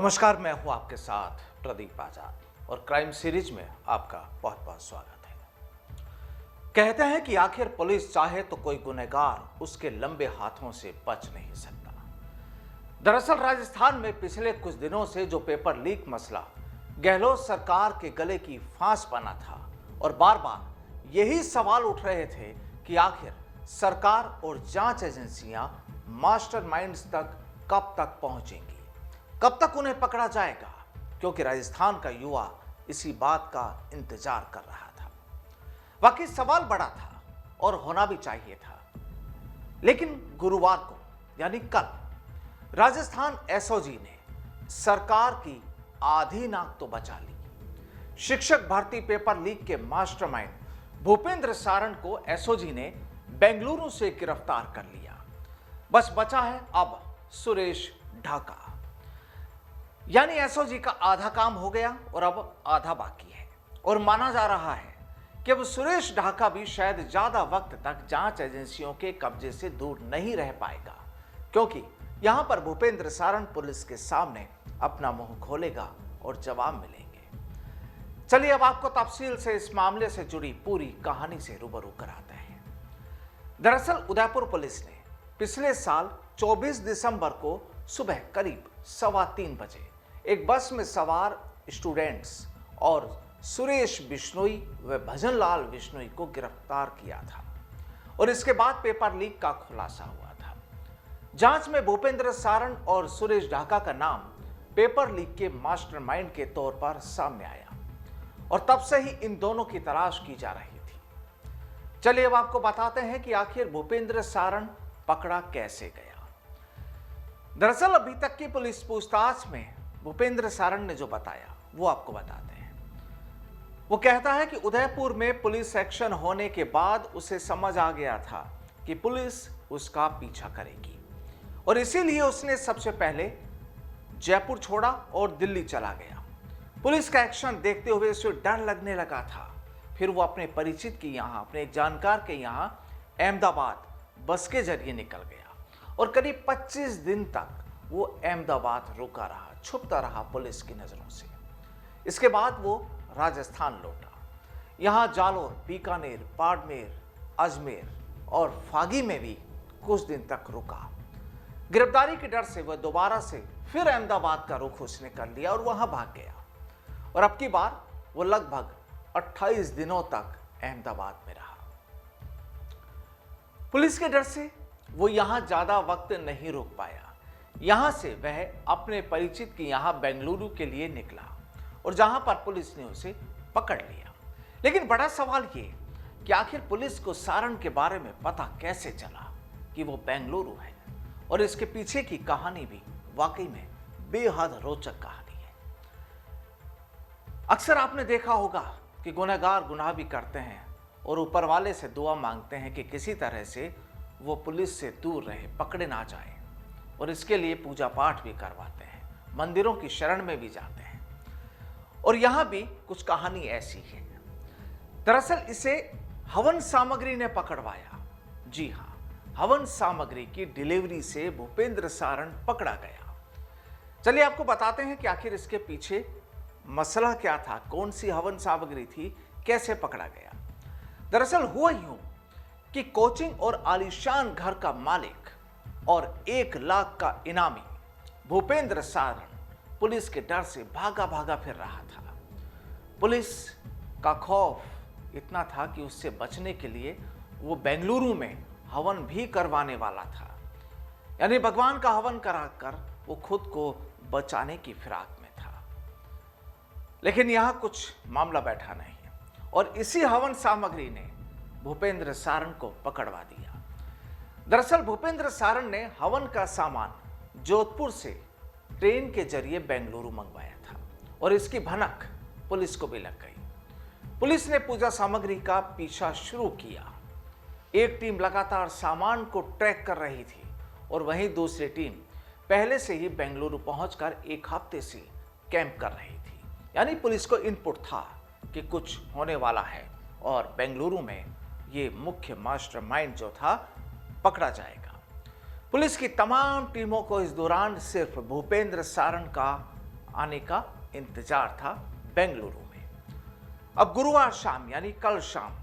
नमस्कार, मैं हूं आपके साथ प्रदीप आजाद और क्राइम सीरीज में आपका बहुत बहुत स्वागत है। कहते हैं कि आखिर पुलिस चाहे तो कोई गुनहगार उसके लंबे हाथों से बच नहीं सकता। दरअसल राजस्थान में पिछले कुछ दिनों से जो पेपर लीक मसला गहलोत सरकार के गले की फांस बना था और बार बार यही सवाल उठ रहे थे कि आखिर सरकार और जांच एजेंसियां मास्टरमाइंड्स तक कब तक पहुंचेंगी, कब तक उन्हें पकड़ा जाएगा, क्योंकि राजस्थान का युवा इसी बात का इंतजार कर रहा था। वाकई सवाल बड़ा था और होना भी चाहिए था। लेकिन गुरुवार को यानी कल राजस्थान एसओजी ने सरकार की आधी नाक तो बचा ली। शिक्षक भर्ती पेपर लीक के मास्टरमाइंड भूपेंद्र सारण को एसओजी ने बेंगलुरु से गिरफ्तार कर लिया। बस बचा है अब सुरेश ढाका, यानी एसओजी का आधा काम हो गया और अब आधा बाकी है। और माना जा रहा है कि अब सुरेश ढाका भी शायद ज्यादा वक्त तक जांच एजेंसियों के कब्जे से दूर नहीं रह पाएगा, क्योंकि यहां पर भूपेंद्र सारण पुलिस के सामने अपना मुंह खोलेगा और जवाब मिलेंगे। चलिए अब आपको तफसील से इस मामले से जुड़ी पूरी कहानी से रूबरू कराते हैं। दरअसल उदयपुर पुलिस ने पिछले साल 24 दिसंबर को सुबह करीब 3:15 बजे एक बस में सवार स्टूडेंट्स और सुरेश बिश्नोई व भजनलाल बिश्नोई को गिरफ्तार किया था और इसके बाद पेपर लीक का खुलासा हुआ था। जांच में भूपेंद्र सारण और सुरेश ढाका का नाम पेपर लीक के मास्टरमाइंड के तौर पर सामने आया और तब से ही इन दोनों की तलाश की जा रही थी। चलिए अब आपको बताते हैं कि आखिर भूपेंद्र सारण पकड़ा कैसे गया। दरअसल अभी तक की पुलिस पूछताछ में भूपेंद्र सारण ने जो बताया वो आपको बताते हैं। वो कहता है कि उदयपुर में पुलिस एक्शन होने के बाद उसे समझ आ गया था कि पुलिस उसका पीछा करेगी और इसीलिए उसने सबसे पहले जयपुर छोड़ा और दिल्ली चला गया। पुलिस का एक्शन देखते हुए उसे डर लगने लगा था। फिर वो अपने परिचित के यहाँ, अपने एक जानकार के यहाँ अहमदाबाद बस के जरिए निकल गया और करीब 25 दिन तक वो अहमदाबाद रुका रहा, छुपता रहा पुलिस की नजरों से। इसके बाद वो राजस्थान लौटा। यहाँ जालोर, बीकानेर, बाड़मेर, अजमेर और फागी में भी कुछ दिन तक रुका। गिरफ्तारी के डर से वह दोबारा से फिर अहमदाबाद का रुख उसने कर लिया और वहां भाग गया और अब की बार वो लगभग 28 दिनों तक अहमदाबाद में रहा। पुलिस के डर से वो यहां ज्यादा वक्त नहीं रुक पाया। यहां से वह अपने परिचित के यहां बेंगलुरु के लिए निकला और जहां पर पुलिस ने उसे पकड़ लिया। लेकिन बड़ा सवाल ये कि आखिर पुलिस को सारण के बारे में पता कैसे चला कि वो बेंगलुरु है, और इसके पीछे की कहानी भी वाकई में बेहद रोचक कहानी है। अक्सर आपने देखा होगा कि गुनहगार गुनाह भी करते हैं और ऊपर वाले से दुआ मांगते हैं कि किसी तरह से वो पुलिस से दूर रहे, पकड़े ना जाए, और इसके लिए पूजा पाठ भी करवाते हैं, मंदिरों की शरण में भी जाते हैं। और यहां भी कुछ कहानी ऐसी है। दरअसल इसे हवन सामग्री ने पकड़वाया। जी हां, हवन सामग्री की डिलीवरी से भूपेंद्र सारण पकड़ा गया। चलिए आपको बताते हैं कि आखिर इसके पीछे मसला क्या था, कौन सी हवन सामग्री थी, कैसे पकड़ा गया। दरअसल हुआ यूं कि कोचिंग और आलीशान घर का मालिक और 1 लाख का इनामी भूपेंद्र सारण पुलिस के डर से भागा भागा फिर रहा था। पुलिस का खौफ इतना था कि उससे बचने के लिए वो बेंगलुरु में हवन भी करवाने वाला था, यानी भगवान का हवन कराकर वो खुद को बचाने की फिराक में था। लेकिन यहां कुछ मामला बैठा नहीं और इसी हवन सामग्री ने भूपेंद्र सारण को पकड़वा दिया। दरअसल भूपेंद्र सारण ने हवन का सामान जोधपुर से ट्रेन के जरिए बेंगलुरु मंगवाया था और इसकी भनक पुलिस को भी लग गई। पुलिस ने पूजा सामग्री का पीछा शुरू किया। एक टीम लगातार सामान को ट्रैक कर रही थी और वहीं दूसरी टीम पहले से ही बेंगलुरु पहुंचकर 1 हफ्ते से कैंप कर रही थी। यानी पुलिस को इनपुट था कि कुछ होने वाला है और बेंगलुरु में ये मुख्य मास्टरमाइंड जो था पकड़ा जाएगा। पुलिस की तमाम टीमों को इस दौरान सिर्फ भूपेंद्र सारण का आने का इंतजार था बेंगलुरु में। अब गुरुवार शाम यानी कल शाम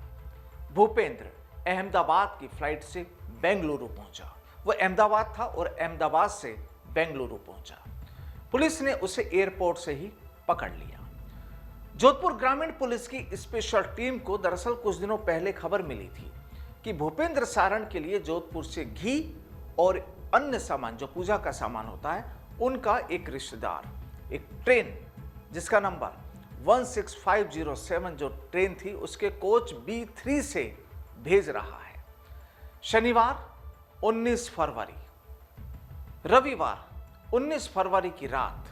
भूपेंद्र अहमदाबाद की फ्लाइट से बेंगलुरु पहुंचा। वो अहमदाबाद था और अहमदाबाद से बेंगलुरु पहुंचा। पुलिस ने उसे एयरपोर्ट से ही पकड़ लिया। जोधपुर ग्रामीण पुलिस की स्पेशल टीम को दरअसल कुछ दिनों पहले खबर मिली थी कि भूपेंद्र सारण के लिए जोधपुर से घी और अन्य सामान, जो पूजा का सामान होता है, उनका एक रिश्तेदार एक ट्रेन जिसका नंबर 16507 जो ट्रेन थी उसके कोच B3 से भेज रहा है। शनिवार 19 फरवरी, रविवार 19 फरवरी की रात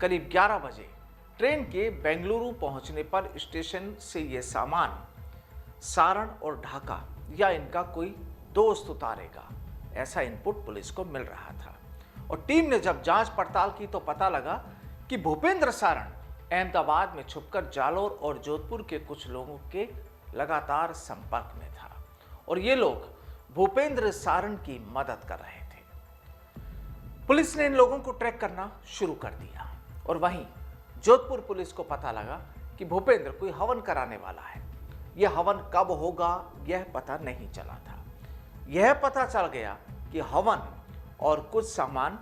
करीब 11 बजे ट्रेन के बेंगलुरु पहुंचने पर स्टेशन से यह सामान सारण और ढाका या इनका कोई दोस्त उतारेगा, ऐसा इनपुट पुलिस को मिल रहा था। और टीम ने जब जांच पड़ताल की तो पता लगा कि भूपेंद्र सारण अहमदाबाद में छुपकर जालोर और जोधपुर के कुछ लोगों के लगातार संपर्क में था और ये लोग भूपेंद्र सारण की मदद कर रहे थे। पुलिस ने इन लोगों को ट्रैक करना शुरू कर दिया और वहीं जोधपुर पुलिस को पता लगा कि भूपेंद्र कोई हवन कराने वाला है। यह हवन कब होगा यह पता नहीं चला था। यह पता चल गया कि हवन और कुछ सामान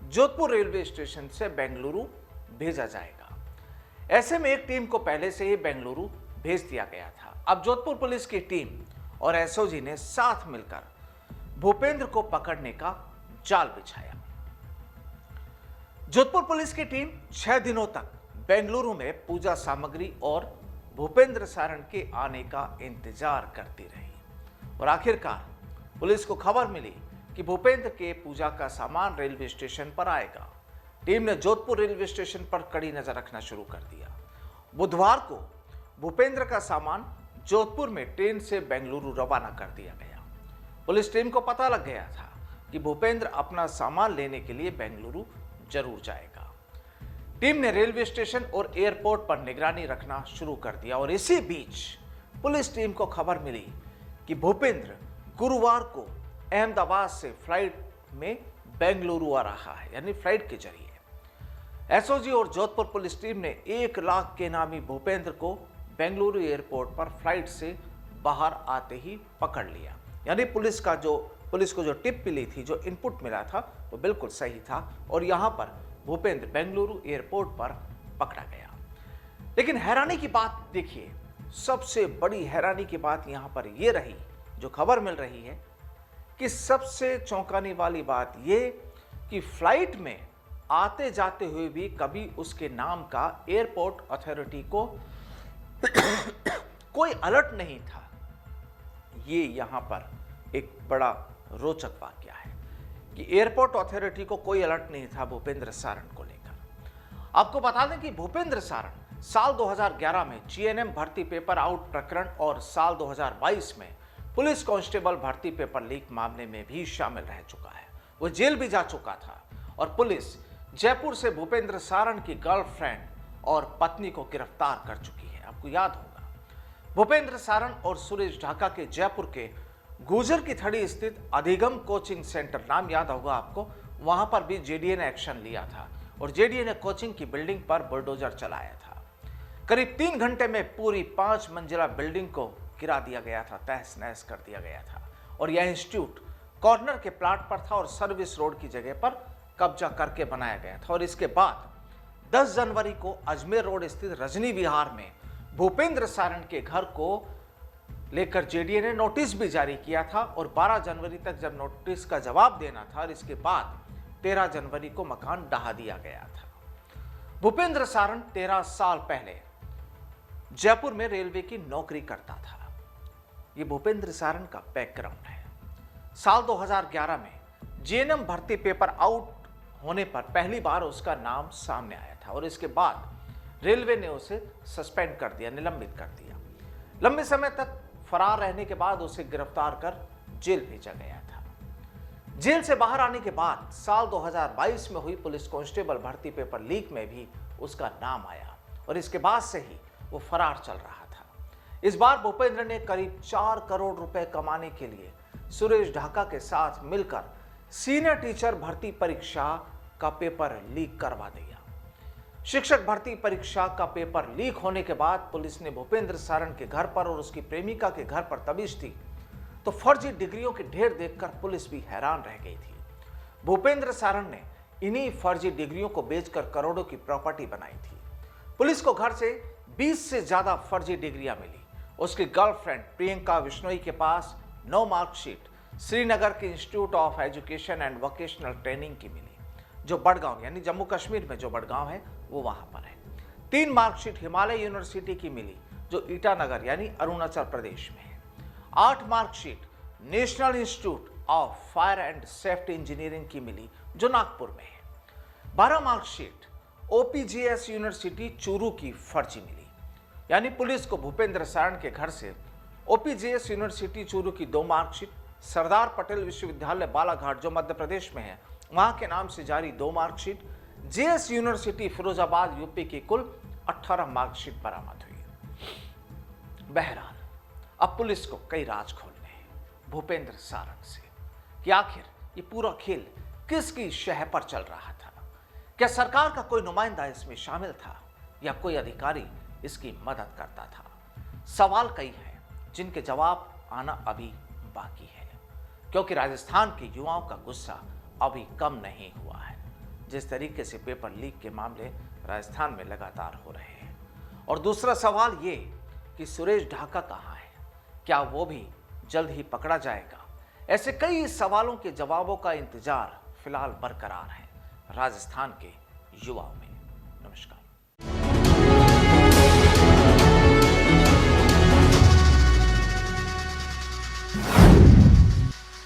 जोधपुर रेलवे स्टेशन से बेंगलुरु भेजा जाएगा। ऐसे में एक टीम को पहले से ही बेंगलुरु भेज दिया गया था। अब जोधपुर पुलिस की टीम और एसओजी ने साथ मिलकर भूपेंद्र को पकड़ने का जाल बिछाया। जोधपुर पुलिस की टीम 6 दिनों तक बेंगलुरु में पूजा सामग्री और भूपेंद्र सारण के आने का इंतजार करती रही और आखिरकार पुलिस को खबर मिली कि भूपेंद्र के पूजा का सामान रेलवे स्टेशन पर आएगा। टीम ने जोधपुर रेलवे स्टेशन पर कड़ी नजर रखना शुरू कर दिया। बुधवार को भूपेंद्र का सामान जोधपुर में ट्रेन से बेंगलुरु रवाना कर दिया गया। पुलिस टीम को पता लग गया था कि भूपेंद्र अपना सामान लेने के लिए बेंगलुरु जरूर जाएगा। टीम ने रेलवे स्टेशन और एयरपोर्ट पर निगरानी रखना शुरू कर दिया और इसी बीच पुलिस टीम को खबर मिली कि भूपेंद्र गुरुवार को अहमदाबाद से फ्लाइट में बेंगलुरु आ रहा है, यानी फ्लाइट के जरिए। एसओजी और जोधपुर पुलिस टीम ने 1 लाख के नामी भूपेंद्र को बेंगलुरु एयरपोर्ट पर फ्लाइट से बाहर आते ही पकड़ लिया। यानी पुलिस को जो टिप मिली थी, जो इनपुट मिला था, वो बिल्कुल सही था और यहां पर भूपेंद्र बेंगलुरु एयरपोर्ट पर पकड़ा गया। लेकिन हैरानी की बात देखिए, सबसे बड़ी हैरानी की बात यहां पर यह रही, जो खबर मिल रही है कि सबसे चौंकाने वाली बात यह कि फ्लाइट में आते जाते हुए भी कभी उसके नाम का एयरपोर्ट अथॉरिटी को कोई अलर्ट नहीं था। ये यहां पर एक बड़ा रोचक वाकया है कि एयरपोर्ट अथॉरिटी को कोई अलर्ट नहीं था भूपेंद्र सारण को लेकर। आपको बता दें कि भूपेंद्र सारण साल 2011 में जीएनएम भर्ती पेपर आउट प्रकरण और साल 2022 में पुलिस कांस्टेबल भर्ती पेपर लीक मामले में भी शामिल रह चुका है। वो जेल भी जा चुका था और पुलिस जयपुर से भूपेंद्र सारण की गर्लफ्रेंड और पत्नी को गिरफ्तार कर चुकी है। आपको याद होगा, भूपेंद्र सारण और सुरेश ढाका के जयपुर के गुजर की थड़ी स्थित अधिगम कोचिंग सेंटर, नाम याद होगा आपको, वहां पर भी जेडीए ने एक्शन लिया था और जेडीए ने कोचिंग की बिल्डिंग पर बुलडोजर चलाया था। करीब 3 घंटे में पूरी 5 मंजिला बिल्डिंग को गिरा दिया गया था, तहस नहस कर दिया गया था और यह इंस्टीट्यूट कॉर्नर के प्लाट पर था और सर्विस रोड की जगह पर कब्जा करके बनाया गया था। और इसके बाद 10 जनवरी को अजमेर रोड स्थित रजनी विहार में भूपेंद्र सारण के घर को लेकर जेडीए ने नोटिस भी जारी किया था और 12 जनवरी तक जब नोटिस का जवाब देना था और इसके बाद 13 जनवरी को मकान ढहा दिया गया था। भूपेंद्र सारण 13 साल पहले जयपुर में रेलवे की नौकरी करता था। ये भूपेंद्र सारण का बैकग्राउंड है। साल 2011 में जीएनएम भर्ती पेपर आउट होने पर पहली बार उसका नाम सामने आया था और इसके बाद रेलवे ने उसे सस्पेंड कर दिया, निलंबित कर दिया। लंबे समय तक फरार रहने के बाद उसे गिरफ्तार कर जेल भेजा गया था। जेल से बाहर आने के बाद साल 2022 में हुई पुलिस कांस्टेबल भर्ती पेपर लीक में भी उसका नाम आया और इसके बाद से ही वो फरार चल रहा था। इस बार भूपेंद्र ने करीब 4 करोड़ रुपए कमाने के लिए सुरेश ढाका के साथ मिलकर सीनियर टीचर भर्ती परीक्षा का पेपर लीक करवा दिया। शिक्षक भर्ती परीक्षा का पेपर लीक होने के बाद पुलिस ने भूपेंद्र सारण के घर पर और उसकी प्रेमिका के घर पर तबीश दी तो फर्जी डिग्रियों के ढेर देखकर पुलिस भी हैरान रह गई थी। भूपेंद्र सारण ने इन्हीं फर्जी डिग्रियों को बेचकर करोड़ों की प्रॉपर्टी बनाई थी। पुलिस को घर से 20 से ज्यादा फर्जी डिग्रियां मिली। उसकी गर्लफ्रेंड प्रियंका बिश्नोई के पास 9 मार्कशीट श्रीनगर के institute of education and vocational training की मिली, जो बड़गांव यानी जम्मू कश्मीर में जो बड़गांव है वो वहां पर है। 3 मार्कशीट हिमालय यूनिवर्सिटी की मिली, जो ईटानगर यानी अरुणाचल प्रदेश में है। 8 marksheet national institute of fire and safety engineering की मिली, जो नागपुर में है। 12 मार्कशीट ओपीजीएस यूनिवर्सिटी चूरू की फर्जी मिली। यानी पुलिस को भूपेंद्र सारण के घर से ओपीजीएस यूनिवर्सिटी चूरू की 2 मार्कशीट, सरदार पटेल विश्वविद्यालय बालाघाट जो मध्य प्रदेश में है वहां के नाम से जारी 2 marksheet, JS university Firozabad UP की कुल 18 मार्कशीट बरामद हुई। बहरहाल अब पुलिस को कई राज खोलने हैं भूपेंद्र सारण से कि आखिर ये पूरा खेल किसकी शह पर चल रहा था। क्या सरकार का कोई नुमाइंदा इसमें शामिल था या कोई अधिकारी इसकी मदद करता था? सवाल कई हैं जिनके जवाब आना अभी बाकी है, क्योंकि राजस्थान के युवाओं का गुस्सा अभी कम नहीं हुआ है। जिस तरीके से पेपर लीक के मामले राजस्थान में लगातार हो रहे हैं। और दूसरा सवाल ये कि सुरेश ढाका कहाँ है, क्या वो भी जल्द ही पकड़ा जाएगा? ऐसे कई सवालों के जवाबों का इंतजार फिलहाल बरकरार है राजस्थान के युवाओं में।